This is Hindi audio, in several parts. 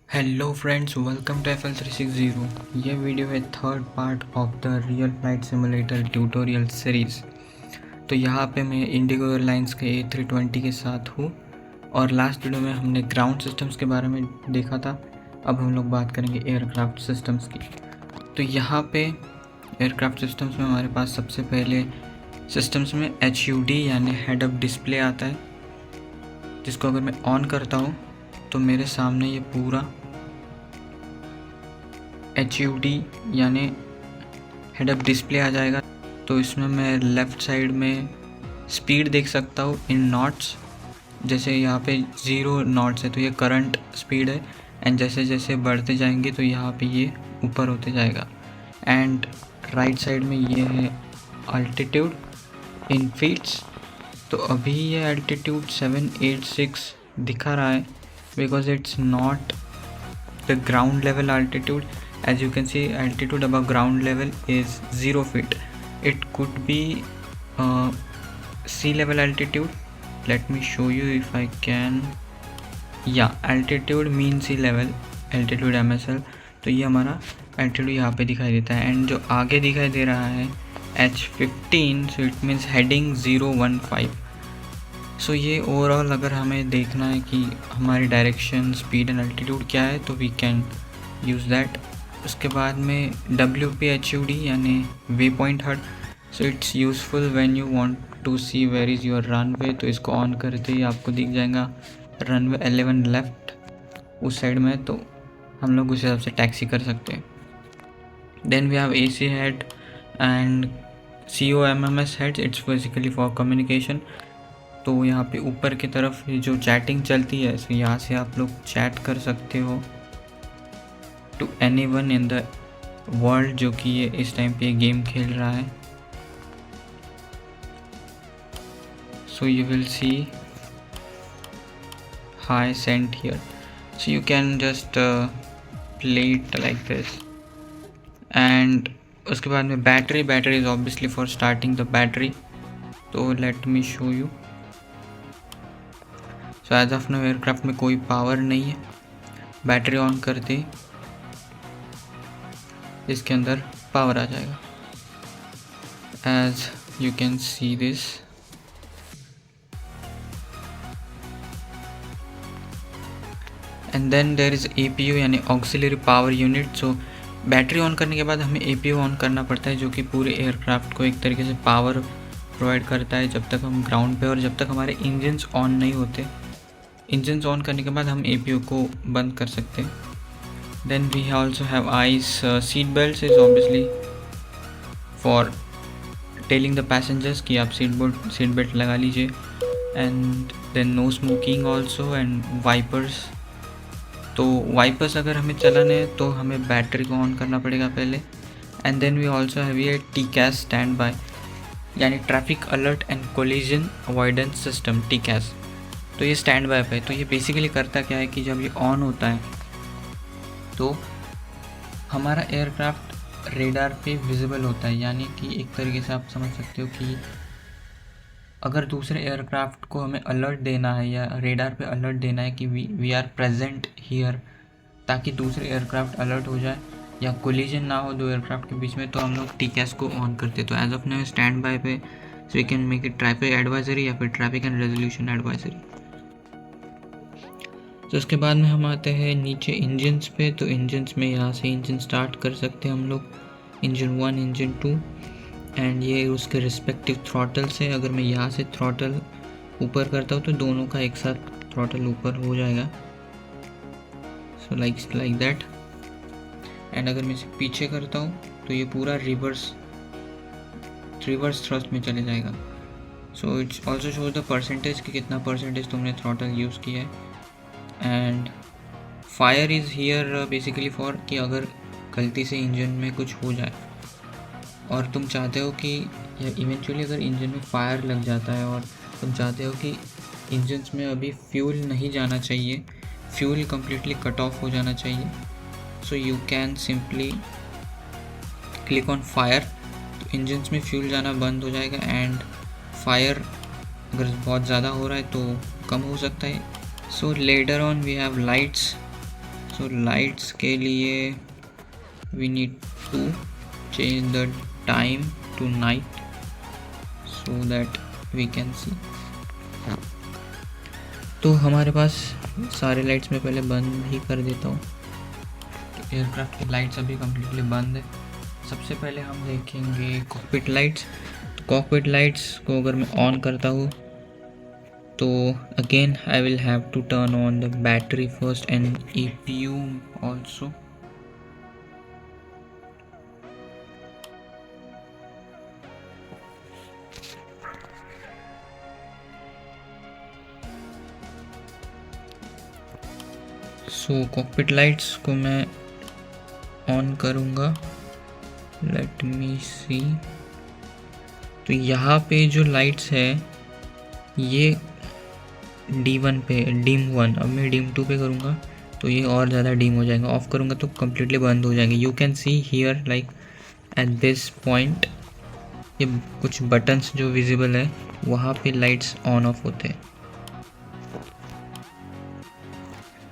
Hello friends, welcome to FL360। ये वीडियो है third part of the real flight simulator tutorial series. तो यहाँ पे मैं इंडिगो एयरलाइंस के A320 के साथ हूँ और लास्ट वीडियो में हमने ग्राउंड सिस्टम्स के बारे में देखा था। अब हम लोग बात करेंगे एयरक्राफ्ट सिस्टम्स की। तो यहाँ पे एयरक्राफ्ट सिस्टम्स में हमारे पास सबसे पहले सिस्टम्स में HUD यानी हेड अप डिस्प्ले आता है, जिसको अगर मैं ऑन करता हूँ तो मेरे सामने ये पूरा HUD यानी हेड अप डिस्प्ले आ जाएगा। तो इसमें मैं लेफ़्ट साइड में स्पीड देख सकता हूँ इन नॉट्स। जैसे यहाँ पे 0 नॉट्स है तो ये करंट स्पीड है, एंड जैसे जैसे बढ़ते जाएंगे तो यहाँ पे ये ऊपर होते जाएगा। एंड राइट साइड में ये है अल्टीट्यूड इन फीट्स। तो अभी ये अल्टीट्यूड 786 दिखा रहा है because it's not the ground level altitude. As you can see, altitude above ground level is 0 feet. It could be sea level altitude. Let me show you if I can. Yeah, altitude mean sea level, altitude MSL. तो ये हमारा altitude यहाँ पे दिखाई देता है, एंड जो आगे दिखाई दे रहा है H15, so it means heading 015. सो ये ओवरऑल अगर हमें देखना है कि हमारी डायरेक्शन, स्पीड एंड अल्टीट्यूड क्या है तो वी कैन यूज़ दैट. उसके बाद में WPHUD यानी वे पॉइंट हट. So it's useful when you want to see where is your runway. तो इसको ऑन करते ही आपको दिख जाएगा रनवे 11 लेफ़्ट उस साइड में, तो हम लोग उस हिसाब से टैक्सी कर सकते हैं. Then we have AC head and COMMS head. It's basically for communication. तो यहाँ पे ऊपर की तरफ जो चैटिंग चलती है, सो यहाँ से आप लोग चैट कर सकते हो to anyone in the world जो कि ये इस टाइम पे गेम खेल रहा है. So you will see high cent here. So you can just play it like this. And उसके बाद में battery is obviously for starting the battery. तो let me show you. So as of no aircraft में कोई पावर नहीं है. बैटरी ऑन करते ही इसके अंदर पावर आ जाएगा. As you can see this. And then there is APU यानी auxiliary power unit. So battery on करने के बाद हमें APU ऑन करना पड़ता है, जो कि पूरे एयरक्राफ्ट को एक तरीके से पावर प्रोवाइड करता है जब तक हम ग्राउंड पे और जब तक हमारे इंजन्स ऑन नहीं होते. इंजन्स ऑन करने के बाद हम APU को बंद कर सकते हैं. Then we also have eyes. Seat belts is obviously for telling the passengers कि आप सीट बेल्ट लगा लीजिए. And then no smoking also and wipers. तो वाइपर्स अगर हमें चलाने हैं तो हमें बैटरी को ऑन करना पड़ेगा पहले. And then we also have ये TCAS स्टैंड बाय यानी traffic alert and collision avoidance system, TCAS. तो ये स्टैंड बाय पे. तो ये बेसिकली करता क्या है कि जब ये ऑन होता है तो हमारा एयरक्राफ्ट रेडार पे विजिबल होता है. यानी कि एक तरीके से आप समझ सकते हो कि अगर दूसरे एयरक्राफ्ट को हमें अलर्ट देना है या रेडार पे अलर्ट देना है कि वी आर प्रेजेंट हियर, ताकि दूसरे एयरक्राफ्ट अलर्ट हो जाए या कोलिजन ना हो दो एयरक्राफ्ट के बीच में, तो हम लोग TCAS को ऑन करते. तो as of now standby पे. So you can make it traffic advisory या फिर ट्रैफिक एंड रेजोल्यूशन एडवाइजरी. तो उसके बाद में हम आते हैं नीचे इंजन्स पे. तो इंजन्स में यहाँ से इंजन स्टार्ट कर सकते हैं हम लोग. इंजन 1, इंजन 2, एंड ये उसके रिस्पेक्टिव थ्रॉटल्स है. अगर मैं यहाँ से थ्रॉटल ऊपर करता हूँ तो दोनों का एक साथ थ्रॉटल ऊपर हो जाएगा. So like that. एंड अगर मैं इसे पीछे करता हूँ तो ये पूरा रिवर्स थ्रस्ट में चले जाएगा. So it's also shows the percentage कि कितना परसेंटेज तुमने थ्रॉटल यूज़ किया है. And fire is here basically for कि अगर गलती से इंजन में कुछ हो जाए और तुम चाहते हो कि या इवेंचुअली अगर इंजन में फायर लग जाता है और तुम चाहते हो कि इंजन्स में अभी फ्यूल नहीं जाना चाहिए, फ्यूल कम्प्लीटली कट ऑफ हो जाना चाहिए, सो you can simply click on fire. तो इंजन्स में फ्यूल जाना बंद हो जाएगा. एंड फायर अगर बहुत ज़्यादा हो रहा है तो कम हो सकता है. So later on we have lights. सो लाइट्स के लिए we need to change the time to night so that we can see. तो हमारे पास सारे लाइट्स में पहले बंद ही कर देता हूँ। तो एयरक्राफ्ट की लाइट्स अभी कम्प्लीटली बंद है। सबसे पहले हम देखेंगे कॉकपिट लाइट्स। तो कॉकपिट लाइट्स को अगर मैं ऑन करता हूँ तो again I will have to turn on the battery first and EPU also. So cockpit lights को मैं ऑन करूँगा। Let me see. तो यहाँ पे जो लाइट्स है ये D1 पे, डिम 1। अब मैं डिम 2 पे करूँगा तो ये और ज़्यादा डिम हो जाएगा। ऑफ करूँगा तो कम्प्लीटली बंद हो जाएंगे। You can see here like at this point ये कुछ बटन्स जो विजिबल है वहाँ पे लाइट्स ऑन ऑफ होते हैं।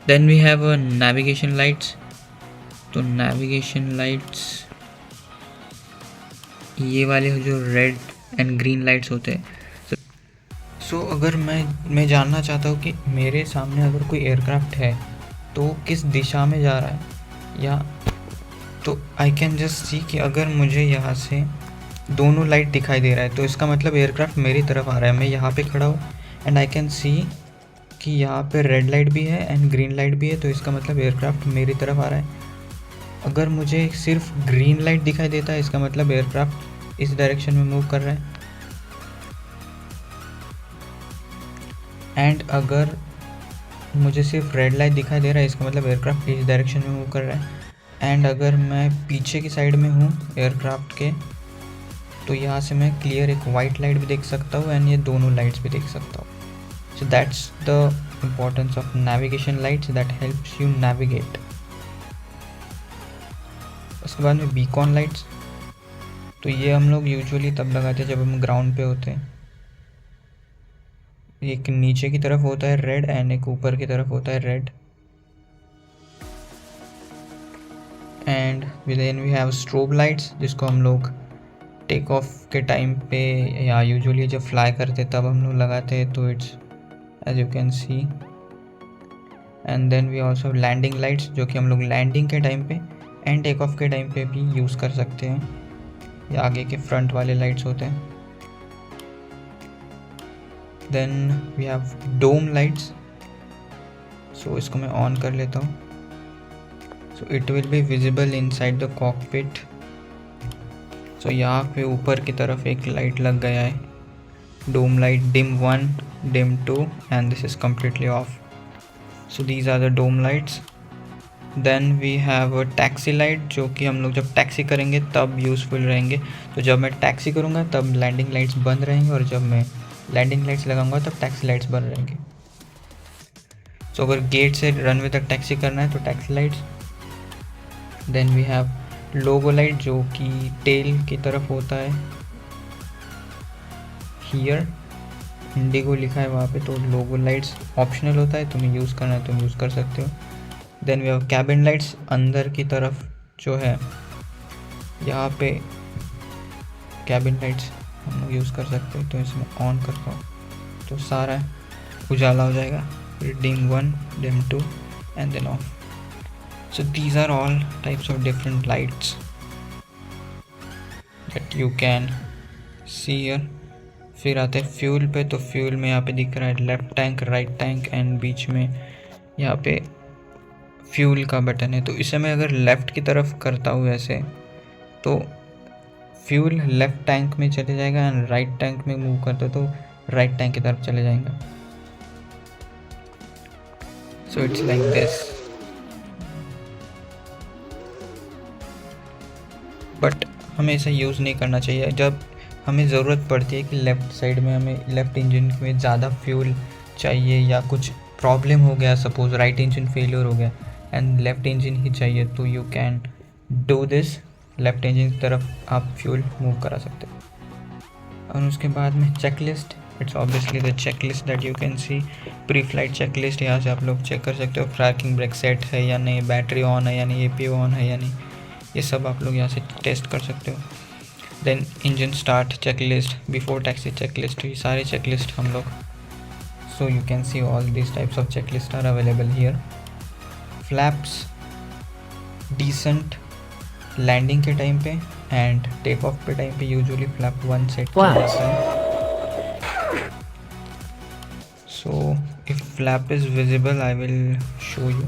Then we have navigation lights. तो नेविगेशन लाइट्स ये वाले जो रेड एंड ग्रीन लाइट्स होते हैं। सो अगर मैं जानना चाहता हूँ कि मेरे सामने अगर कोई एयरक्राफ्ट है तो किस दिशा में जा रहा है, या तो आई कैन जस्ट सी कि अगर मुझे यहाँ से दोनों लाइट दिखाई दे रहा है तो इसका मतलब एयरक्राफ्ट मेरी तरफ आ रहा है। मैं यहाँ पे खड़ा हूँ एंड आई कैन सी कि यहाँ पे रेड लाइट भी है एंड ग्रीन लाइट भी है, तो इसका मतलब एयरक्राफ्ट मेरी तरफ आ रहा है। अगर मुझे सिर्फ ग्रीन लाइट दिखाई देता है इसका मतलब एयरक्राफ्ट इस डायरेक्शन में मूव कर रहा है। एंड अगर मुझे सिर्फ रेड लाइट दिखाई दे रहा है इसका मतलब एयरक्राफ्ट इस डायरेक्शन में मूव कर रहा है। एंड अगर मैं पीछे की साइड में हूँ एयरक्राफ्ट के तो यहाँ से मैं क्लियर एक वाइट लाइट भी देख सकता हूँ एंड ये दोनों लाइट्स भी देख सकता हूँ। So that's the importance of navigation lights that helps you navigate. उसके बाद में बीकॉन लाइट्स। तो ये हम लोग यूजुअली तब लगाते हैं जब हम ग्राउंड पे होते हैं। एक नीचे की तरफ होता है रेड एंड एक ऊपर की तरफ होता है red. And then we have strobe lights जिसको हम लोग टेक ऑफ के टाइम पे या यूजुअली जब फ्लाई करते तब हम लोग लगाते हैं। तो it's as you can see. And then we also landing lights जो कि हम लोग लैंडिंग के टाइम पे एंड टेक ऑफ के टाइम पे भी यूज़ कर सकते हैं। ये आगे के फ्रंट वाले लाइट्स होते हैं। Then we have dome lights. So इसको मैं ऑन कर लेता हूँ। So it will be visible inside the cockpit. So यहाँ पे ऊपर की तरफ एक लाइट लग गया है, dome light dim 1, dim 2 and this is completely off. So these are the dome lights. Then we have taxi light जो कि हम लोग जब टैक्सी करेंगे तब यूज़फुल रहेंगे। तो जब मैं टैक्सी करूँगा तब लैंडिंग लाइट्स बंद रहेंगे और जब मैं लैंडिंग लाइट्स लगाऊंगा तब टैक्सी लाइट्स बंद रहेंगे। सो अगर गेट से रनवे तक टैक्सी करना है तो taxi lights. Then we have logo light जो कि टेल की तरफ होता है। हियर इंडिगो लिखा है वहाँ पे, तो लोगो लाइट्स ऑप्शनल होता है, तुम्हें यूज़ करना है तुम यूज़ कर सकते हो। Then we have cabin lights अंदर की तरफ जो है यहाँ पे कैबिन लाइट्स हम लोग यूज़ कर सकते हैं। तो इसमें ऑन करता हूँ तो सारा उजाला हो जाएगा। फिर dim 1, dim 2 and then off. So these are all types of different lights that you can see here. फिर आते हैं फ्यूल पे। तो फ्यूल में यहाँ पे दिख रहा है left tank, right tank and बीच में यहाँ पे फ्यूल का बटन है। तो इसे मैं अगर लेफ़्ट की तरफ करता हूँ ऐसे तो फ्यूल लेफ्ट टैंक में चले जाएगा एंड राइट टैंक में मूव करता तो राइट टैंक की तरफ चले जाएगा। So it's like this. But हमें इसे यूज़ नहीं करना चाहिए। जब हमें ज़रूरत पड़ती है कि लेफ़्ट साइड में हमें लेफ़्ट इंजन में ज़्यादा फ्यूल चाहिए या कुछ प्रॉब्लम हो गया, सपोज राइट इंजन फेलियर हो गया एंड लेफ़्ट इंजन ही चाहिए, तो you can do this. Left engine की तरफ आप फ्यूल मूव करा सकते हो। और उसके बाद में checklist. It's obviously the checklist that you can C, pre flight checklist. यहाँ से आप लोग चेक कर सकते हो पार्किंग ब्रेक सेट है या नहीं, बैटरी ऑन है या नहीं, APU ऑन है या नहीं, ये सब आप लोग यहाँ से टेस्ट कर सकते हो। Then engine start checklist, before taxi checklist, ये सारे चेकलिस्ट हम लोग, so you can see all this types of checklist are available here. Flaps descent landing के टाइम पे एंड टेक ऑफ पे टाइम पे यूजुअली फ्लैप 1 सेट किया जाता है। So if flap is visible, I will show you.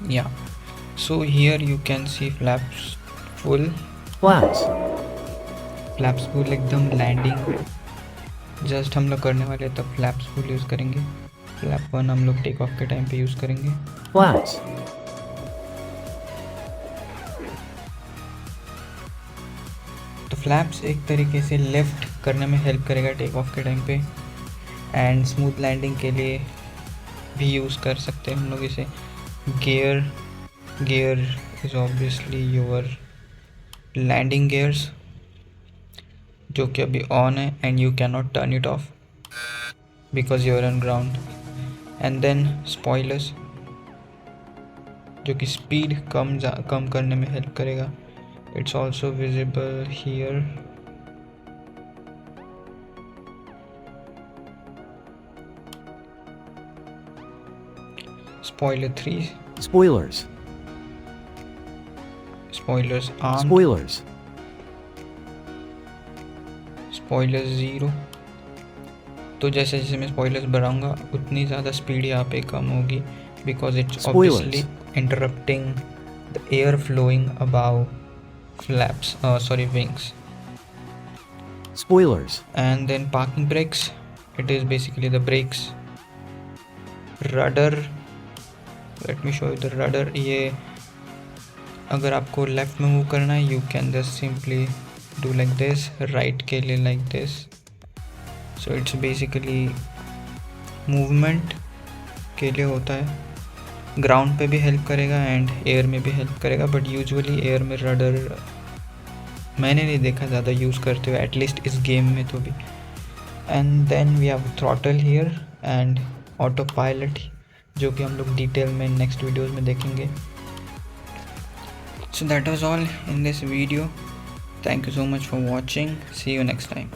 Yeah, so here you can see flaps full, flaps full एकदम लैंडिंग जस्ट हम लोग करने वाले तब फ्लैप्स फुल यूज़ करेंगे। फ्लैप 1 हम लोग टेक ऑफ के टाइम पे यूज़ करेंगे। तो फ्लैप्स एक तरीके से लेफ़्ट करने में हेल्प करेगा टेक ऑफ के टाइम पे, एंड स्मूथ लैंडिंग के लिए भी यूज़ कर सकते हैं हम लोग इसे। Gear is obviously your landing gears, जो कि अभी ऑन है and you can not turn it off because you are on ground. And then spoilers, जो कि स्पीड कम करने में हेल्प करेगा। It's also visible here. Spoiler 3. Spoilers. Spoilers armed. Spoilers. Spoilers 0. तो जैसे जैसे मैं स्पॉयलर्स बढ़ाऊंगा उतनी ज़्यादा स्पीड यहाँ पे कम होगी, because it's obviously interrupting the air flowing above flaps, wings. Spoilers. And then parking brakes, it is basically the brakes. Rudder, let me show you the rudder. ये अगर आपको लेफ्ट में मूव करना है, you can just simply do like this, right के लिए like this. So it's basically movement के लिए होता है, ग्राउंड पे भी हेल्प करेगा एंड एयर में भी हेल्प करेगा, बट यूजुअली एयर में रडर मैंने नहीं देखा ज़्यादा यूज़ करते हुए, एटलीस्ट इस गेम में तो भी। And then we have throttle here and autopilot, जो कि हम लोग डिटेल में नेक्स्ट वीडियोस में देखेंगे। So that was all in this video, thank you so much for watching, see you next time.